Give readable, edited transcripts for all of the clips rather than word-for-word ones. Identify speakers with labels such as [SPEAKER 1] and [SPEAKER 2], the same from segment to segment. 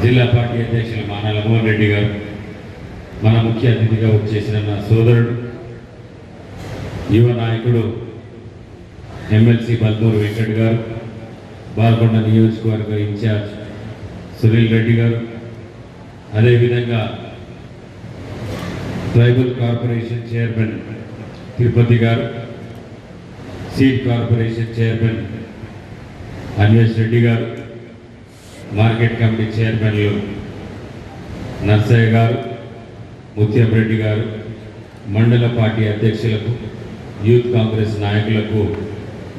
[SPEAKER 1] జిల్లా పార్టీ అధ్యక్షులు మానాల మోహన్ రెడ్డి గారు, మన ముఖ్య అతిథిగా వచ్చేసిన నా సోదరుడు యువ నాయకుడు ఎమ్మెల్సీ బల్మూరు వెంకట్ గారు, బాల్కొండ నియోజకవర్గ ఇన్ఛార్జ్ సునీల్ రెడ్డి గారు, అదేవిధంగా ట్రైబల్ కార్పొరేషన్ చైర్మన్ తిరుపతి గారు, seed corporation chairman Anvesh Reddy గారు, మార్కెట్ కమిటీ చైర్మన్లు నర్సయ్య గారు, ముత్యం రెడ్డి గారు, మండల పార్టీ అధ్యక్షులకు, యూత్ కాంగ్రెస్ నాయకులకు,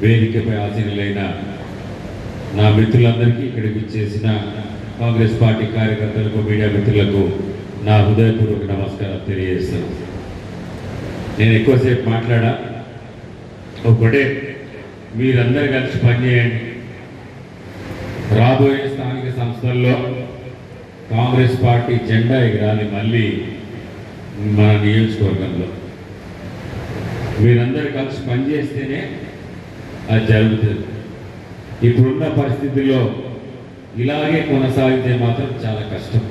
[SPEAKER 1] వేదికపై ఆసీనులైన నా మిత్రులందరికీ ఇక్కడికి చేసిన కాంగ్రెస్ పార్టీ కార్యకర్తలకు, మీడియా మిత్రులకు నా హృదయపూర్వక నమస్కారం తెలియజేస్తాను. నేను ఎక్కువసేపు మాట్లాడా, ఒకటే మీరందరూ కలిసి పనిచేయండి. రాబోయే స్థానిక సంస్థల్లో కాంగ్రెస్ పార్టీ జెండా ఎగరాలి మళ్ళీ మన నియోజకవర్గంలో. మీరందరూ కలిసి పనిచేస్తేనే అది జరుగుతుంది. ఇప్పుడున్న పరిస్థితుల్లో ఇలాగే కొనసాగితే మాత్రం చాలా కష్టం.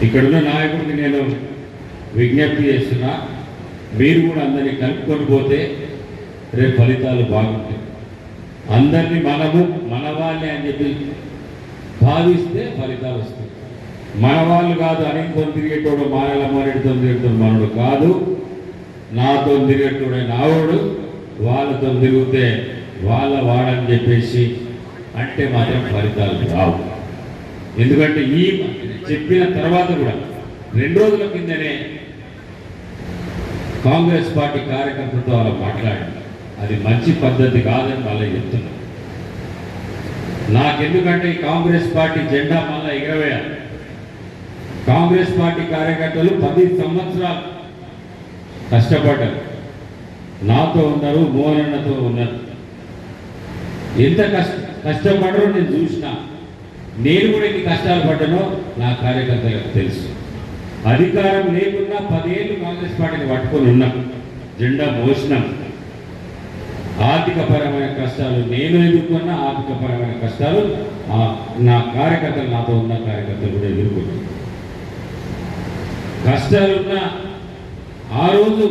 [SPEAKER 1] ఇక్కడున్న నాయకుడికి నేను విజ్ఞప్తి చేస్తున్నా, మీరు కూడా అందరినీ కలుపుకొని పోతే రేపు ఫలితాలు బాగుంటాయి. అందరినీ మనము మన వాళ్ళే అని చెప్పి భావిస్తే ఫలితాలు వస్తాయి. మన వాళ్ళు కాదు, అనేకతో తిరిగేటోడు, మానల మోరెడ్డితో తిరిగేటోడు మనడు కాదు, నాతో తిరిగేటోడే నావుడు, వాళ్ళతో తిరిగితే వాళ్ళ వాడని చెప్పేసి అంటే మాత్రం ఫలితాలు రావు. ఎందుకంటే ఈ చెప్పిన తర్వాత కూడా 2 రోజుల కిందనే కాంగ్రెస్ పార్టీ కార్యకర్తలతో అలా మాట్లాడారు. అది మంచి పద్ధతి కాదని మళ్ళీ చెప్తున్నా. నాకెందుకంటే ఈ కాంగ్రెస్ పార్టీ జెండా మళ్ళీ ఎగరవేయాలి. కాంగ్రెస్ పార్టీ కార్యకర్తలు 10 సంవత్సరాలు కష్టపడ్డారు, నాతో ఉన్నారు, మోహనన్నతో ఉన్నారు. ఎంత కష్టపడరో నేను చూసిన. నేను కూడా ఎన్ని కష్టాలు పడ్డానో నా కార్యకర్తలకు తెలుసు. అధికారం లేకున్నా 10 ఏళ్ళు కాంగ్రెస్ పార్టీని పట్టుకొని ఉన్నాం, జెండా మోసినాం. ఆర్థికపరమైన కష్టాలు నేను ఎదుర్కొన్న, ఆర్థికపరమైన కష్టాలు నా కార్యకర్తలు, నాతో ఉన్న కార్యకర్తలు కూడా ఎదుర్కొన్నారు. కష్టాలున్న ఆ రోజు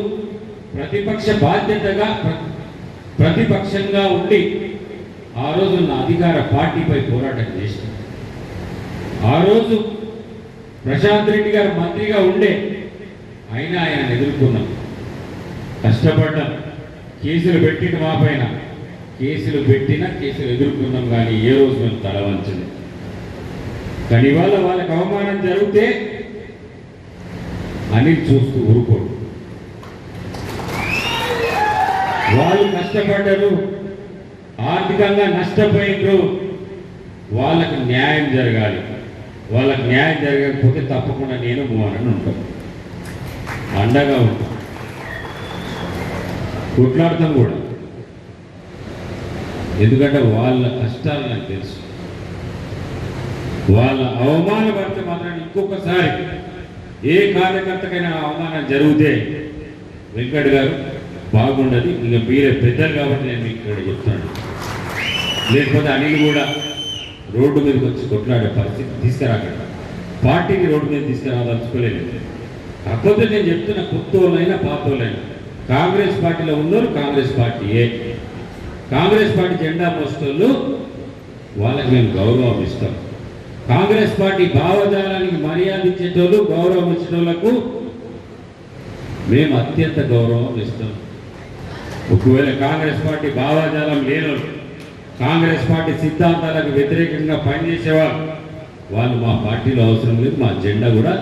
[SPEAKER 1] ప్రతిపక్ష బాధ్యతగా ప్రతిపక్షంగా ఉండి ఆ రోజు నా అధికార పార్టీపై పోరాటం చేసిన. ఆ రోజు ప్రశాంత్ రెడ్డి గారు మంత్రిగా ఉండే, అయినా ఆయన ఎదుర్కొన్నాం, కష్టపడ్డాం. కేసులు పెట్టిన మా పైన, కేసులు ఎదుర్కొన్నాం. కానీ ఏ రోజు మేము తలవంచలేదు. కానీ ఇవాళ వాళ్ళకి అవమానం జరిగితే అని చూస్తూ ఊరుకోడు. వాళ్ళు కష్టపడ్డారు, ఆర్థికంగా నష్టపోయినారు, వాళ్ళకి న్యాయం జరగాలి. వాళ్ళకి న్యాయం జరగకపోతే తప్పకుండా నేను మోహన్ ఉంటాను, అండగా ఉంటాను, కొట్లాడతాం కూడా. ఎందుకంటే వాళ్ళ కష్టాలు నాకు తెలుసు. వాళ్ళ అవమానపడితే మాత్రం ఇంకొకసారి ఏ కార్యకర్తకైనా అవమానం జరిగితే వెంకట్ గారు బాగుండదు. ఇక మీరే పెద్దలు కాబట్టి నేను మీకు ఇక్కడ చెప్తాను. లేకపోతే అనిల్ కూడా రోడ్డు మీదకి వచ్చి కొట్లాడే పరిస్థితి తీసుకురాకండి. పార్టీని రోడ్డు మీద తీసుకురాదలుచుకోలేదు. కాకపోతే నేను చెప్తున్న కొత్తోళ్ళైనా పాతోళ్ళైనా కాంగ్రెస్ పార్టీలో ఉన్నారు, కాంగ్రెస్ పార్టీయే. కాంగ్రెస్ పార్టీ జెండా మోస్తోళ్ళు వాళ్ళకి మేము గౌరవం ఇస్తాం. కాంగ్రెస్ పార్టీ భావజాలానికి మర్యాద ఇచ్చేటోళ్ళు, గౌరవం ఇచ్చేటోళ్లకు మేము అత్యంత గౌరవం ఇస్తాం. ఒకవేళ కాంగ్రెస్ పార్టీ భావజాలం లేనోళ్ళు, కాంగ్రెస్ పార్టీ సిద్ధాంతాలకు వ్యతిరేకంగా పనిచేసేవాళ్ళు, వాళ్ళు మా పార్టీలో అవసరం లేదు, మా జెండా కూడా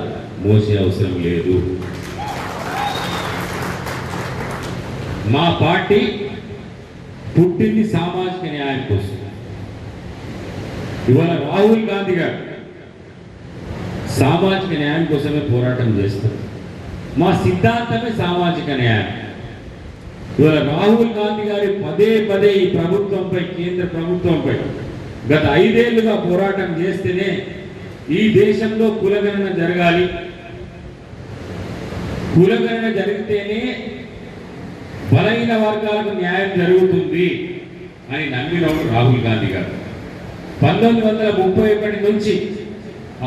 [SPEAKER 1] మోసే అవసరం లేదు. మా పార్టీ పుట్టింది సామాజిక న్యాయం కోసం. ఇవాళ రాహుల్ గాంధీ గారు సామాజిక న్యాయం కోసమే పోరాటం చేస్తారు. మా సిద్ధాంతమే సామాజిక న్యాయం. ఇవాళ రాహుల్ గాంధీ గారి పదే ఈ ప్రభుత్వంపై, కేంద్ర ప్రభుత్వంపై గత 5 ఏళ్లుగా పోరాటం చేస్తేనే ఈ దేశంలో కులగణన జరగాలి, కులగణన జరిగితేనే బలహీన వర్గాలకు న్యాయం జరుగుతుంది అని నమ్మినవాడు రాహుల్ గాంధీ గారు. 1931 నుంచి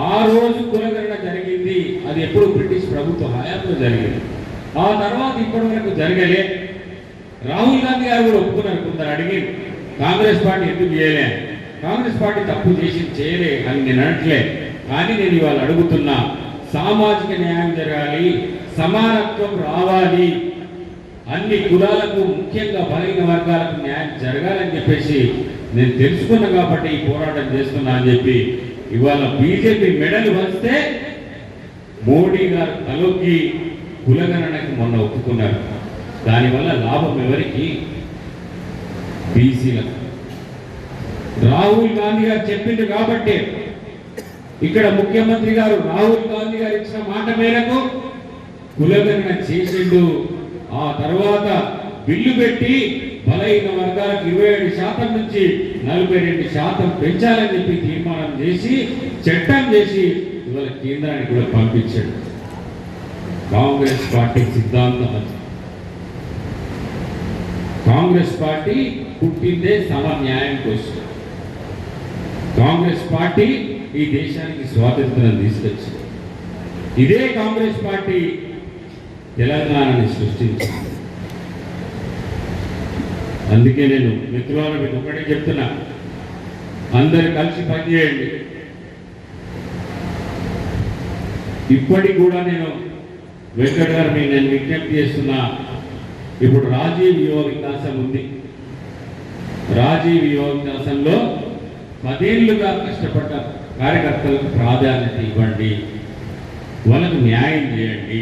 [SPEAKER 1] ఆ రోజు కులగణన జరిగింది. అది ఎప్పుడు బ్రిటిష్ ప్రభుత్వ హయాంలో జరిగింది. ఆ తర్వాత ఇప్పటి వరకు జరగలే. రాహుల్ గాంధీ గారు కూడా ఒప్పుకున్నారు. కొందరు అడిగి కాంగ్రెస్ పార్టీ ఎందుకు చేయలే, కాంగ్రెస్ పార్టీ తప్పు చేసి చేయలే అని నేను అనట్లే. కానీ నేను ఇవాళ అడుగుతున్నా, సామాజిక న్యాయం జరగాలి, సమానత్వం రావాలి, అన్ని కులాలకు ముఖ్యంగా బలహీన వర్గాలకు న్యాయం జరగాలని చెప్పేసి నేను తెలుసుకున్నా కాబట్టి ఈ పోరాటం చేస్తున్నా అని చెప్పి ఇవాళ బీజేపీ మెడలు వస్తే మోడీ గారు తలొక్కి కులగణనకి మొన్న ఒప్పుకున్నారు. దానివల్ల లాభం ఎవరికి? బీసీలకు. రాహుల్ గాంధీ గారు చెప్పింది కాబట్టి ఇక్కడ ముఖ్యమంత్రి గారు రాహుల్ గాంధీ గారు ఇచ్చిన మాట మేరకు కులగణన చేసిండు. ఆ తర్వాత బిల్లు పెట్టి బలహీన వర్గాలకు 27% నుంచి 42% పెంచాలని చెప్పి తీర్మానం చేసి చట్టం చేసి ఇవాళ కేంద్రానికి కూడా పంపించాడు. కాంగ్రెస్ పార్టీ సిద్ధాంతం అది. కాంగ్రెస్ పార్టీ పుట్టిందే సమన్యాయం కోసం. కాంగ్రెస్ పార్టీ ఈ దేశానికి స్వాతంత్రం తీసుకొచ్చింది. ఇదే కాంగ్రెస్ పార్టీ తెలంగాణని సృష్టించింది. అందుకే నేను మిత్రులను మీకు ఒకటే చెప్తున్నా, అందరు కలిసి పనిచేయండి. ఇప్పటికి కూడా నేను వెంకట్ గారిని నేను విజ్ఞప్తి చేస్తున్నా, ఇప్పుడు రాజీవ్ యువ వికాసం ఉంది. రాజీవ్ యువ వికాసంలో 10 ఏళ్లుగా కష్టపడ్డ కార్యకర్తలకు ప్రాధాన్యత ఇవ్వండి, వాళ్ళకు న్యాయం చేయండి.